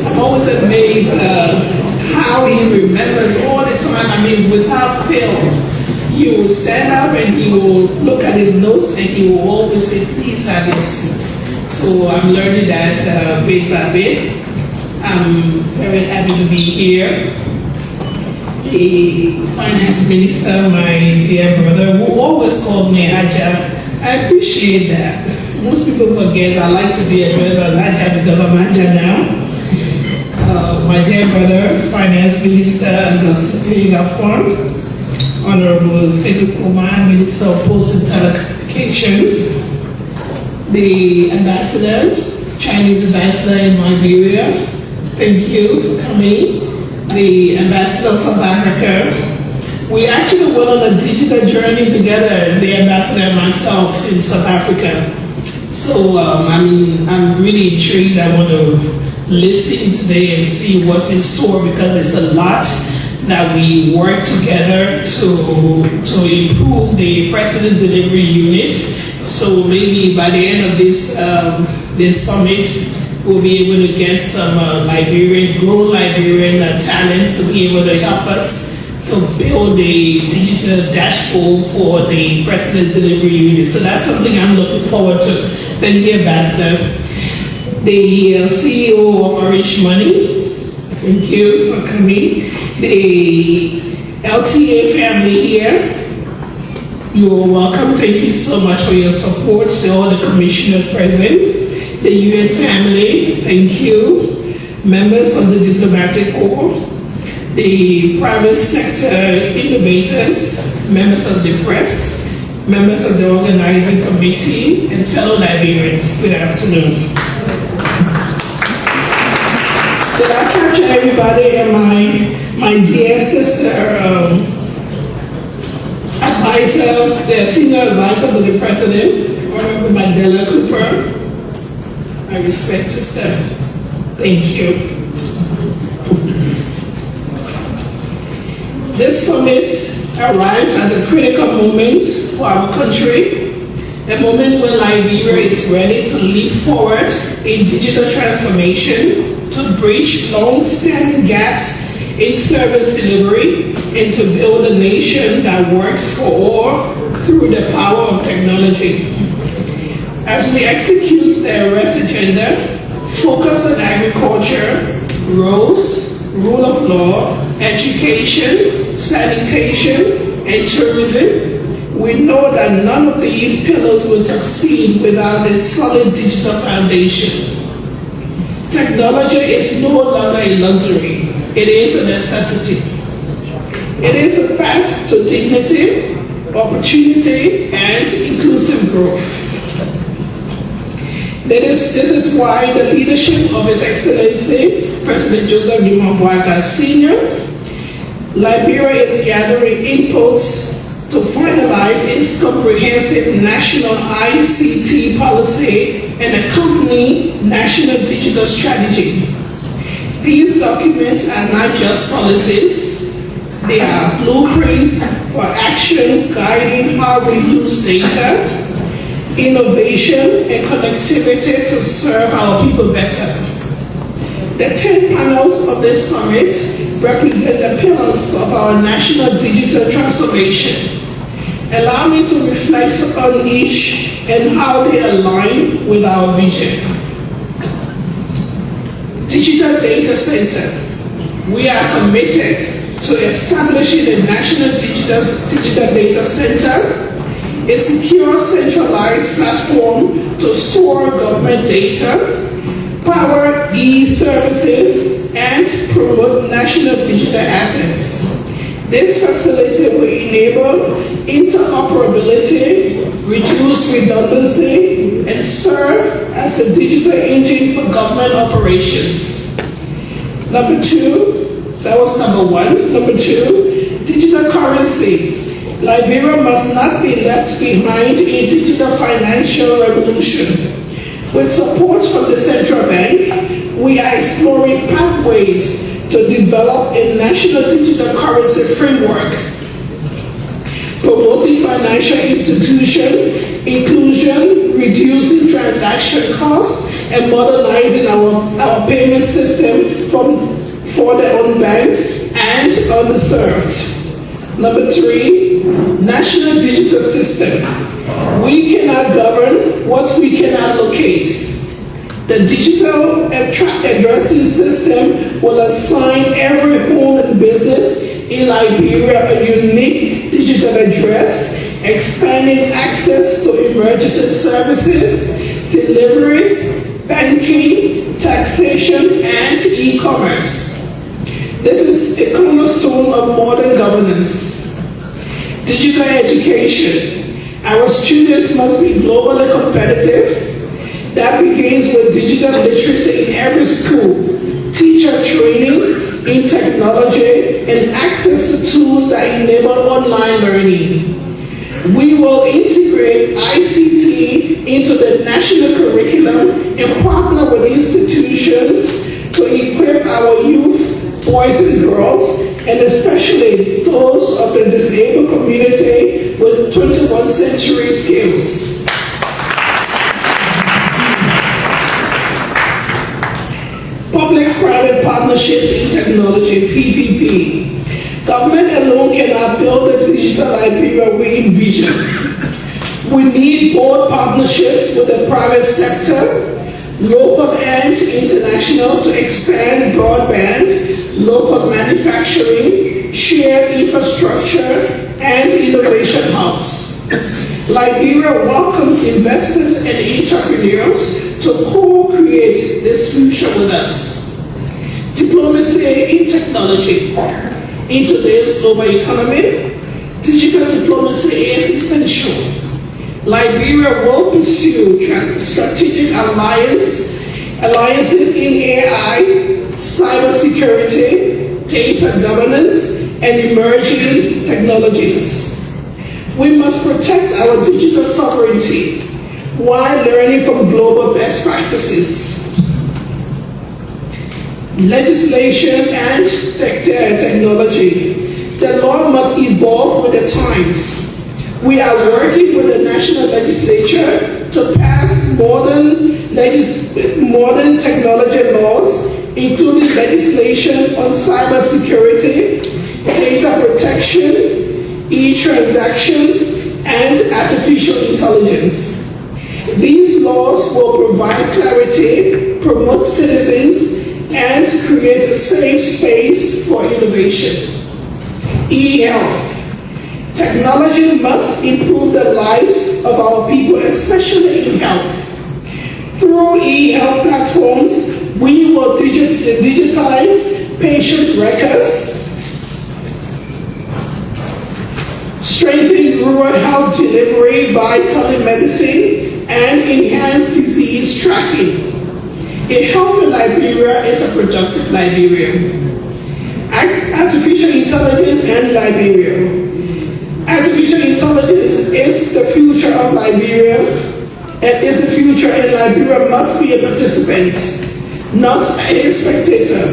Speaker 13: I'm always amazed how he remembers all the time. Without fail, he will stand up and he will look at his notes and he will always say, please have your seats. So I'm learning that bit by bit. I'm very happy to be here. The finance minister, my dear brother, who always called me Haja, I appreciate that. Most people forget I like to be addressed as Haja because I'm Haja now. My dear brother, Finance Minister Augustine Gafon, Honorable Sekou Kumar, Minister of Posts and Telecommunications, the Ambassador, Chinese Ambassador in Liberia, thank you for coming. The Ambassador of South Africa. We actually went on a digital journey together, the Ambassador and myself in South Africa. So, I'm really intrigued. I want to listen today and see what's in store, because it's a lot that we work together to improve the precedent delivery unit. So maybe by the end of this summit, we'll be able to get some grown Liberian talents to be able to help us to build a digital dashboard for the precedent delivery unit. So that's something I'm looking forward to. Thank you, Ambassador. The CEO of Orange Money, thank you for coming. The LTA family here, you're welcome. Thank you so much for your support to all the commissioners present. The UN family, thank you. Members of the diplomatic corps, the private sector innovators, members of the press, members of the organizing committee, and fellow Liberians, good afternoon. Did I capture everybody? And my dear sister, advisor, the senior advisor to the president, Honorable Mandela Cooper. I respect sister. Thank you. This summit arrives at a critical moment for our country, a moment when Liberia is ready to leap forward in digital transformation, to bridge long-standing gaps in service delivery, and to build a nation that works for all through the power of technology. As we execute the arrest agenda, focus on agriculture, roads, rule of law, education, sanitation, and tourism, we know that none of these pillars will succeed without a solid digital foundation. Technology is no longer a luxury, it is a necessity. It is a path to dignity, opportunity, and inclusive growth. This is why the leadership of His Excellency, President Joseph Dimambwaka Sr., Liberia is gathering inputs to finalize its comprehensive national ICT policy and accompanying national digital strategy. These documents are not just policies, they are blueprints for action guiding how we use data, innovation, and connectivity to serve our people better. The 10 panels of this summit represent the pillars of our national digital transformation. Allow me to reflect on each and how they align with our vision. Digital Data Center. We are committed to establishing a national digital data center, a secure centralized platform to store government data, power e-services, and promote national digital assets. This facility will enable interoperability, reduce redundancy, and serve as a digital engine for government operations. Number two, that was number one. Number two, digital currency. Liberia must not be left behind in digital financial revolution. With support from the central bank, we are exploring pathways to develop a national digital currency framework, promoting financial institution inclusion, reducing transaction costs, and modernizing our payment system for the unbanked and underserved. Number three, national digital system. We cannot govern what we cannot locate. The digital addressing system will assign every home and business in Liberia a unique digital address, expanding access to emergency services, deliveries, banking, taxation, and e-commerce. This is a cornerstone of modern governance. Digital education. Our students must be globally competitive. That begins with digital literacy in every school, teacher training in technology, and access to tools that enable online learning. We will integrate ICT into the national curriculum and partner with institutions to equip our youth, boys and girls, and especially those of the disabled community with 21st century skills. Public-private partnerships in technology, PPP. Government alone cannot build the digital Liberia we envision. We need board partnerships with the private sector, local and international, to expand broadband, local manufacturing, shared infrastructure, and innovation hubs. Liberia welcomes investors and entrepreneurs to co-create this future with us. Diplomacy in technology. In today's global economy, digital diplomacy is essential. Liberia will pursue strategic alliances in AI, cybersecurity, data governance, and emerging technologies. We must protect our digital sovereignty while learning from global best practices. Legislation and technology. The law must evolve with the times. We are working with the national legislature to pass modern technology laws, including legislation on cybersecurity, data protection, e-transactions, and artificial intelligence. These laws will provide clarity, promote citizens, and create a safe space for innovation. E-health. Technology must improve the lives of our people, especially in health. Through e-health platforms, we will digitize patient records, strengthen rural health delivery via telemedicine, and enhance disease tracking. A healthy Liberia is a productive Liberia. Artificial intelligence and Liberia. Artificial intelligence is the future of Liberia, and is the future, and Liberia must be a participant, not a spectator.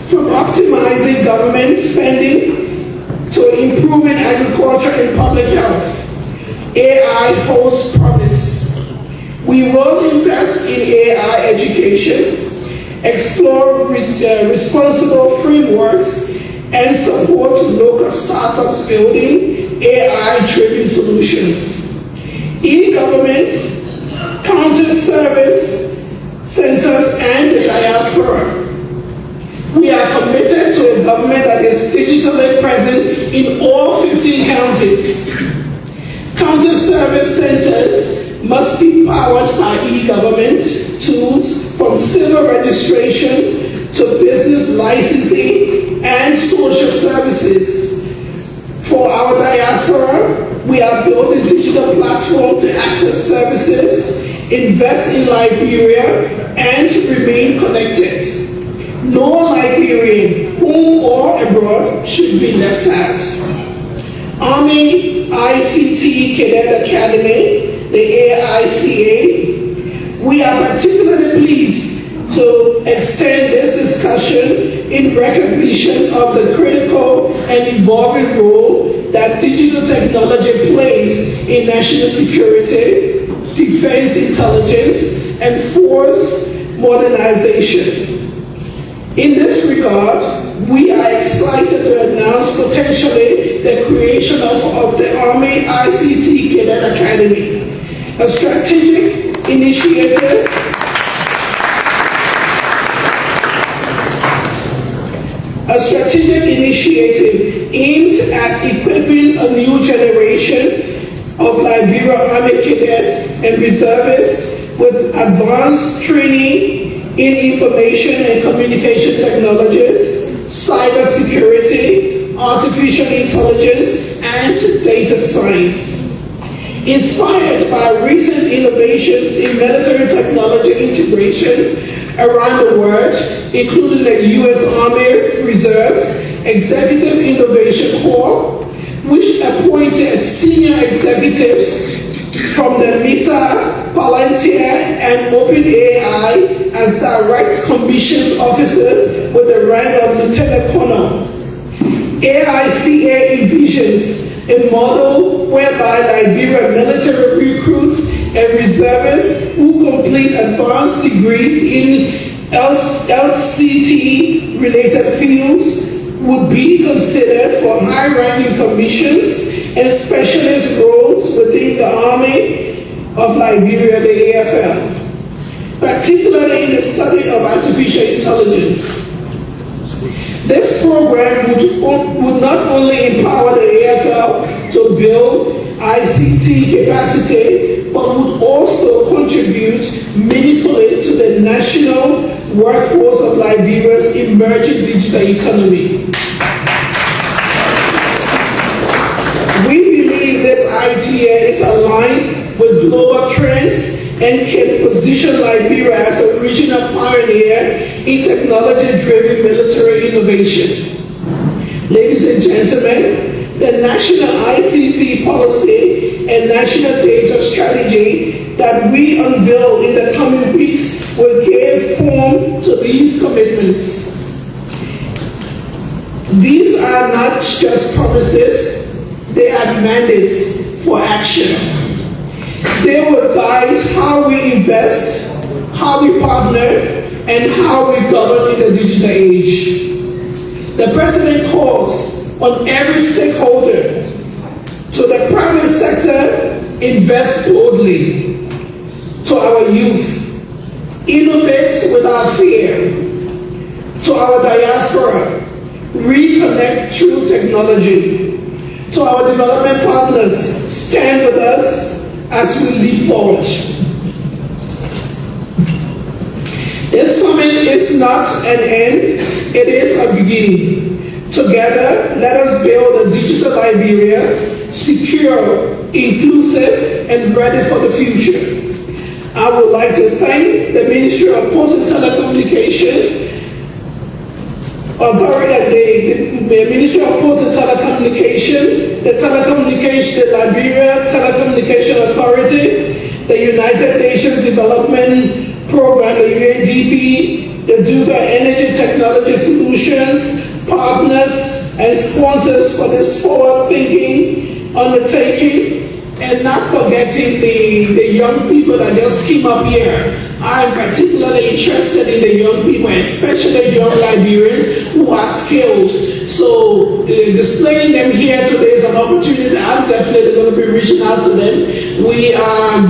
Speaker 13: From optimizing government spending to improving agriculture and public health, AI holds promise. We will invest in AI education, explore responsible frameworks, and support local startups building AI-driven solutions. In government, counter service centers, and the diaspora. We are committed to a government that is digitally present in all 15 counties. Counter service centers must be powered by e-government tools, from civil registration to business licensing and social services. For our diaspora, we are building digital platforms to access services, invest in Liberia, and remain connected. No Liberian, home or abroad, should be left out. Army ICT Cadet Academy, the AICA. We are particularly pleased to extend this discussion in recognition of the critical and evolving role that digital technology plays in national security, defense intelligence, and force modernization. In this regard, we are excited to announce potentially the creation of the Army ICT Cadet Academy, a strategic initiative aimed at equipping a new generation of Liberia Army cadets and reservists with advanced training in information and communication technologies, cybersecurity, artificial intelligence, and data science. Inspired by recent innovations in military technology integration around the world, including the U.S. Army Reserve's Executive Innovation Corps, which appointed senior executives from the Meta, Palantir, and OpenAI as direct commissions officers with the rank of Lieutenant Colonel. AICA envisions a model whereby Liberia military recruits and reservists who complete advanced degrees in LCT-related fields would be considered for high-ranking commissions and specialist roles within the Army of Liberia, the AFL, particularly in the study of artificial intelligence. This program would not only empower the AFL to build ICT capacity, but would also contribute meaningfully to the national workforce of Liberia's emerging digital economy. We believe this idea is aligned with global trends and can position Liberia as a regional pioneer in technology-driven military innovation. Ladies and gentlemen, the national ICT policy and national data strategy that we unveil in the coming weeks will give form to these commitments. These are not just promises, they are mandates for action. They will guide how we invest, how we partner, and how we govern in the digital age. The President calls on every stakeholder to the private sector, invest boldly, to our youth, innovate without fear, to our diaspora, reconnect through technology, to our development partners, stand with us as we lead forward. This summit is not an end, it is a beginning. Together, let us build a digital Liberia, secure, inclusive, and ready for the future. I would like to thank the Ministry of Post and Telecommunication Authority, the Ministry of Post and Telecommunication, the Liberia Telecommunication Authority, the United Nations Development Program, the UNDP, the Duga Energy Technology Solutions, partners and sponsors for this forward-thinking undertaking, and not forgetting the young people that just came up here. I'm particularly interested in the young people, especially young Liberians who are skilled. So displaying them here today is an opportunity. I'm definitely going to be reaching out to them. We are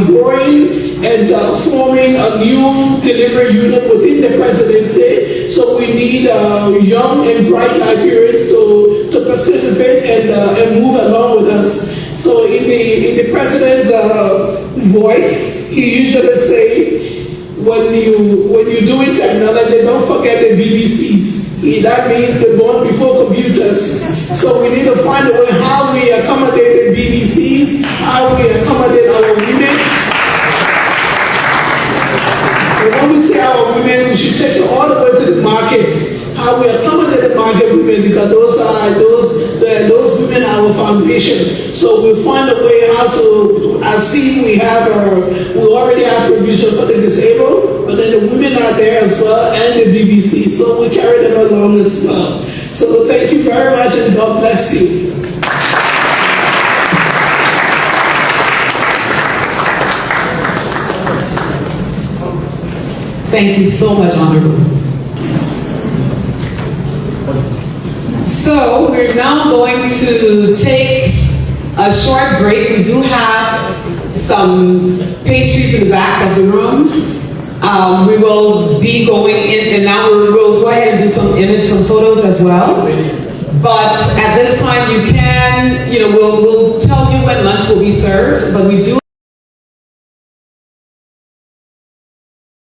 Speaker 13: growing and forming a new delivery unit within the presidency. So we need young and bright Liberians to participate and move along with us. So in the president's voice, he usually say, when you're doing technology, don't forget the BBCs. That means the born before computers. So we need to find a way how we accommodate the BBCs, how we accommodate our women. And when we say our women, we should take it all the way to the markets. How we accommodate the market women, because those women are our foundation. So we'll find a way how to, as see we already have provision for the disabled, but then the women are there as well, and the BBC. So we carry them along as well. So thank you very much, and God bless you.
Speaker 2: Thank you so much, Honorable. So we're now going to take a short break. We do have some pastries in the back of the room. We will be going in, and now we will go ahead and do some photos as well. But at this time, you can, we'll tell you when lunch will be served, but we do